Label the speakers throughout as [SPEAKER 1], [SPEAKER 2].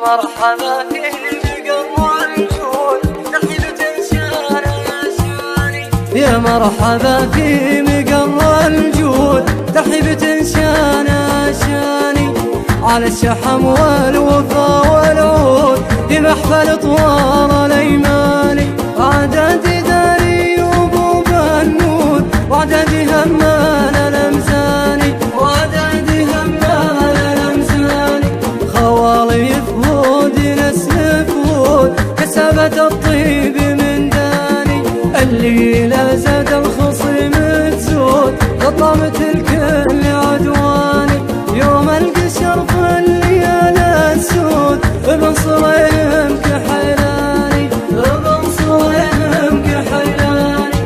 [SPEAKER 1] مرحبا فيه بقمر الجود ترحيبة شانه يا شاني. يا مرحبا فيه بقمر الجود ترحيبة شانه شاني. على الشحم والوفا والعود في محفل طوال الايماني. عددي داري وابو بنود وعددي همان الامزاني. وعددي همان الامزاني. خوالي فهود نسل فهود كسبت الطيب من داني. الليلة زاد الخصيم تزود غطمت الكل عدواني. يوم القشر في الليالي السود ابن صليم كحيلاني. ابن صليم كحيلاني.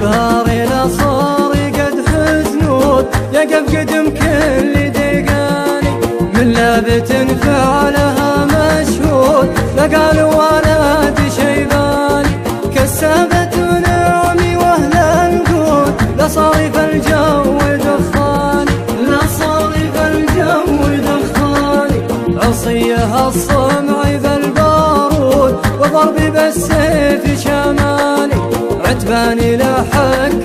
[SPEAKER 1] بهاري الاصاري قد حزنود يقف قدم كل دقاني. من لابت فعلها مشهود لقال ولد شيباني. كسبت نعمي واهل القود لصارف الجو دخاني. لصارف الجو دخاني. عصيها الصمع بالبارود وضربي بالسيف شمالي. عتباني لا حق